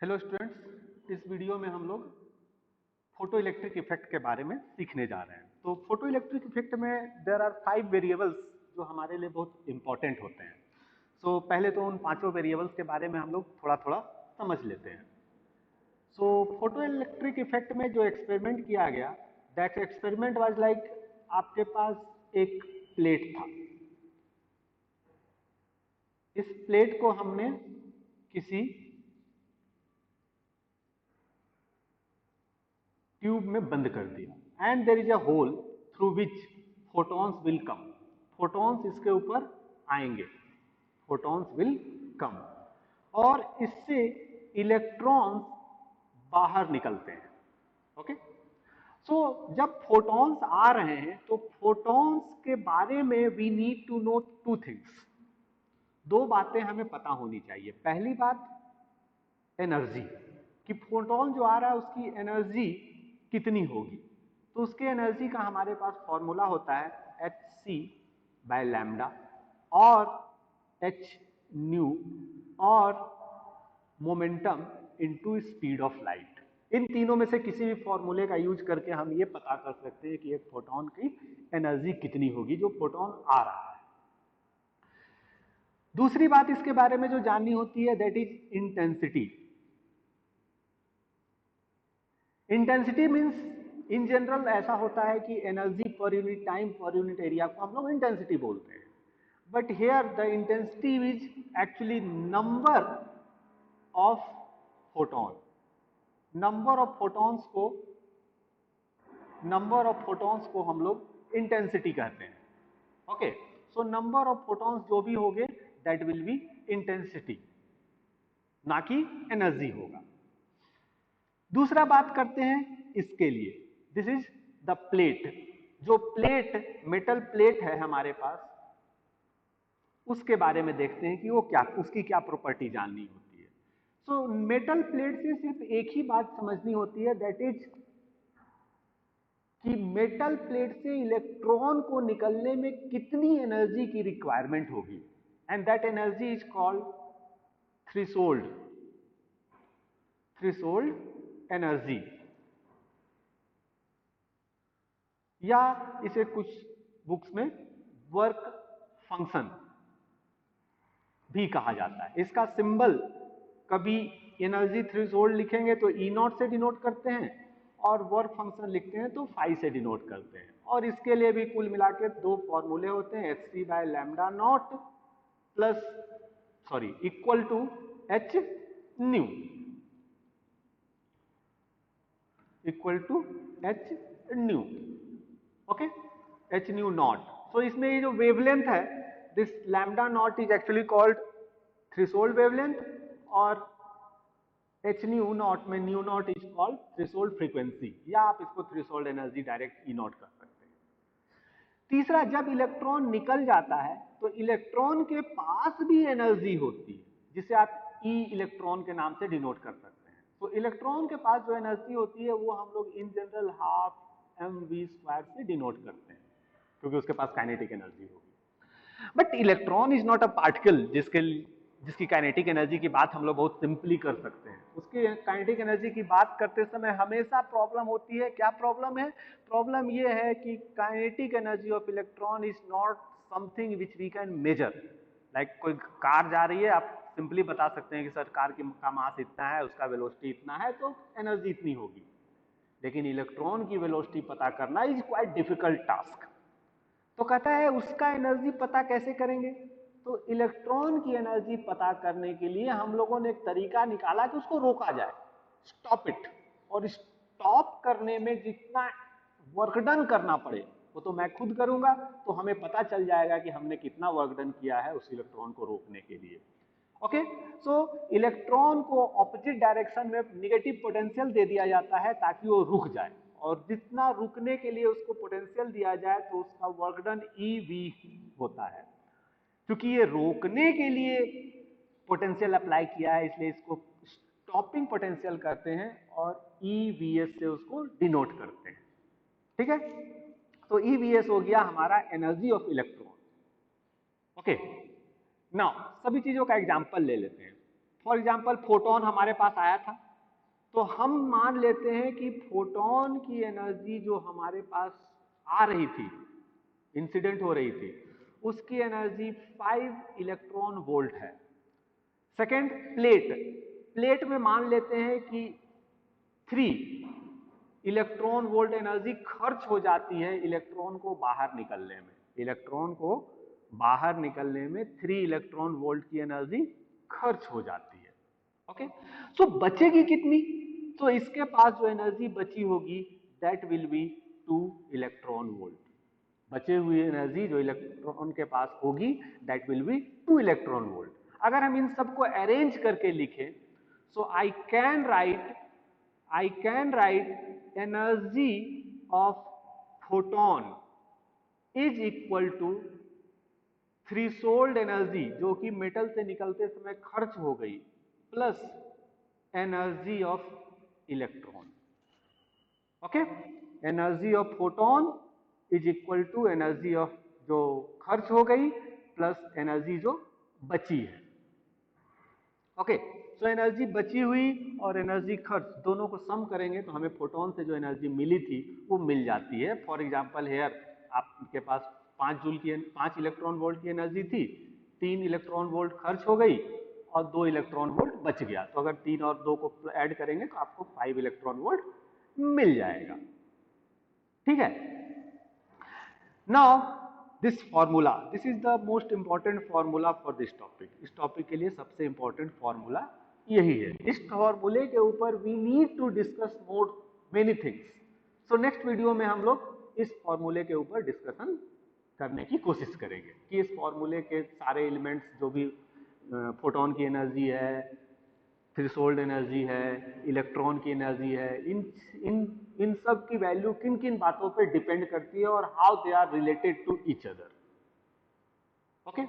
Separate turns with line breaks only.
Hello students, इस video में हम लोग फोटो इलेक्ट्रिक इफेक्ट के बारे में सीखने जा रहे हैं। तो फोटो इलेक्ट्रिक इफेक्ट में देयर आर 5 वेरिएबल्स जो हमारे लिए बहुत इंपॉर्टेंट होते हैं। पहले तो उन पांचों वेरिएबल्स के बारे में हम लोग थोड़ा थोड़ा समझ लेते हैं। फोटो इलेक्ट्रिक इफेक्ट में जो एक्सपेरिमेंट किया गया, दैट एक्सपेरिमेंट वाज लाइक आपके पास एक प्लेट था। इस प्लेट को हमने किसी ट्यूब में बंद कर दिया and there is a hole through which photons will come. Photons इसके ऊपर आएंगे, फोटॉन्स विल कम, और इससे इलेक्ट्रॉन्स बाहर निकलते हैं। ओके, जब फोटॉन्स आ रहे हैं तो फोटॉन्स के बारे में we need to know two things. दो बातें हमें पता होनी चाहिए। पहली बात एनर्जी, कि फोटोन जो आ रहा है उसकी एनर्जी कितनी होगी। तो उसके एनर्जी का हमारे पास फॉर्मूला होता है एच सी बाय लैम्डा और एच न्यू और momentum into speed of light. इन तीनों में से किसी भी फॉर्मूले का यूज करके हम ये पता कर सकते हैं कि एक फोटोन की एनर्जी कितनी होगी जो फोटोन आ रहा है। दूसरी बात इसके बारे में जो जाननी होती है that is intensity. Intensity means in general ऐसा होता है कि energy per unit time per unit area को हम लोग इंटेंसिटी बोलते हैं, but here the intensity is actually number of photon. Number of photons को हम लोग इंटेंसिटी कहते हैं। Okay, so number of photons जो भी होंगे दैट विल बी इंटेंसिटी, ना कि एनर्जी होगा। दूसरा बात करते हैं इसके लिए, दिस इज द प्लेट। जो प्लेट मेटल प्लेट है हमारे पास, उसके बारे में देखते हैं कि वो क्या, उसकी क्या प्रॉपर्टी जाननी होती है। मेटल प्लेट से सिर्फ एक ही बात समझनी होती है, दैट इज कि मेटल प्लेट से इलेक्ट्रॉन को निकलने में कितनी एनर्जी की रिक्वायरमेंट होगी, and that energy is called threshold energy, या इसे कुछ बुक्स में वर्क फंक्शन भी कहा जाता है। इसका सिंबल कभी एनर्जी थ्रेशोल्ड लिखेंगे तो ई नॉट से डिनोट करते हैं, और वर्क फंक्शन लिखते हैं तो फाई से डिनोट करते हैं। और इसके लिए भी कुल मिला के दो फॉर्मूले होते हैं, H C by lambda naught plus equal to H nu, equal to H nu. Okay, H nu naught. इसमें ये जो वेवलेंथ है, this lambda naught is actually called threshold wavelength, और एच न्यू नॉट में nu naught is called threshold frequency, या आप इसको threshold energy direct E naught कर सकते हैं। तीसरा, जब इलेक्ट्रॉन निकल जाता है तो इलेक्ट्रॉन के पास भी एनर्जी होती है, जिसे आप ई इलेक्ट्रॉन के नाम से डिनोट कर सकते हैं। तो इलेक्ट्रॉन के पास जो एनर्जी होती है वो हम लोग in general half M V square से डिनोट करते हैं, क्योंकि उसके पास काइनेटिक एनर्जी होगी। But electron is not a particle जिसकी काइनेटिक एनर्जी की बात हम लोग बहुत सिंपली कर सकते हैं। उसकी काइनेटिक एनर्जी की बात करते समय हमेशा प्रॉब्लम होती है। क्या प्रॉब्लम है? प्रॉब्लम ये है कि kinetic energy of electron is not something which we can measure. Like कोई कार जा रही है, आप सिंपली बता सकते हैं कि सर कार का मास इतना है, उसका वेलोसिटी इतना है, तो एनर्जी इतनी होगी। लेकिन इलेक्ट्रॉन की वेलोसिटी पता करना इज क्वाइट डिफिकल्ट टास्क। तो कहता है उसका एनर्जी पता कैसे करेंगे? तो इलेक्ट्रॉन की एनर्जी पता करने के लिए हम लोगों ने एक तरीका निकाला कि उसको रोका जाए, स्टॉप इट। और स्टॉप करने में जितना वर्क डन करना पड़े वो तो मैं खुद करूंगा, तो हमें पता चल जाएगा कि हमने कितना वर्क डन किया है उस इलेक्ट्रॉन को रोकने के लिए। ओके, इलेक्ट्रॉन को ऑपोजिट डायरेक्शन में नेगेटिव पोटेंशियल दे दिया जाता है ताकि वो रुक जाए, और जितना रुकने के लिए उसको पोटेंशियल दिया जाए तो उसका वर्क डन ई वी होता है। क्योंकि ये रोकने के लिए पोटेंशियल अप्लाई किया है, इसलिए इसको स्टॉपिंग पोटेंशियल कहते हैं, और ई वी एस से उसको डिनोट करते हैं। ठीक है, तो ई वी एस हो गया हमारा energy of electron. Okay, now सभी चीजों का एग्जाम्पल ले लेते हैं। फॉर एग्जाम्पल फोटोन हमारे पास आया था, तो हम मान लेते हैं कि फोटोन की एनर्जी जो हमारे पास आ रही थी, इंसिडेंट हो रही थी, उसकी एनर्जी 5 इलेक्ट्रॉन वोल्ट है। सेकेंड, प्लेट, प्लेट में मान लेते हैं कि 3 इलेक्ट्रॉन वोल्ट एनर्जी खर्च हो जाती है इलेक्ट्रॉन को बाहर निकलने में। इलेक्ट्रॉन को बाहर निकलने में 3 इलेक्ट्रॉन वोल्ट की एनर्जी खर्च हो जाती है। ओके, सो बचेगी कितनी? तो इसके पास जो एनर्जी बची होगी that will be 2 electron volt. बचे हुई एनर्जी जो इलेक्ट्रॉन के पास होगी that will be 2 electron volt. अगर हम इन सबको अरेंज करके लिखें, so I can write energy of photon is equal to threshold energy जो कि मेटल से निकलते समय खर्च हो गई, plus energy of electron. Okay, energy of photon is equal to energy of जो खर्च हो गई प्लस एनर्जी जो बची है। ओके, सो एनर्जी बची हुई और एनर्जी खर्च दोनों को सम करेंगे तो हमें फोटोन से जो एनर्जी मिली थी वो मिल जाती है। फॉर एग्जांपल हेयर आपके पास 5 इलेक्ट्रॉन वोल्ट की एनर्जी थी, 3 इलेक्ट्रॉन वोल्ट खर्च हो गई और 2 इलेक्ट्रॉन वोल्ट बच गया। तो अगर 3 और 2 को ऐड करेंगे तो आपको 5 इलेक्ट्रॉन वोल्ट मिल जाएगा। ठीक है, now this formula, this is the most important formula for this topic. इस टॉपिक के लिए सबसे इंपॉर्टेंट फॉर्मूला यही है। इस फॉर्मूले के ऊपर we need to discuss more many things. So next video में हम लोग इस फॉर्मूले के ऊपर डिस्कशन करने की कोशिश करेंगे कि इस फॉर्मूले के सारे एलिमेंट्स जो भी फोटोन की एनर्जी है, थ्रेशोल्ड एनर्जी है, इलेक्ट्रॉन की एनर्जी है, इन इन इन सब की वैल्यू किन किन बातों पे डिपेंड करती है और how they are related to each other. Okay,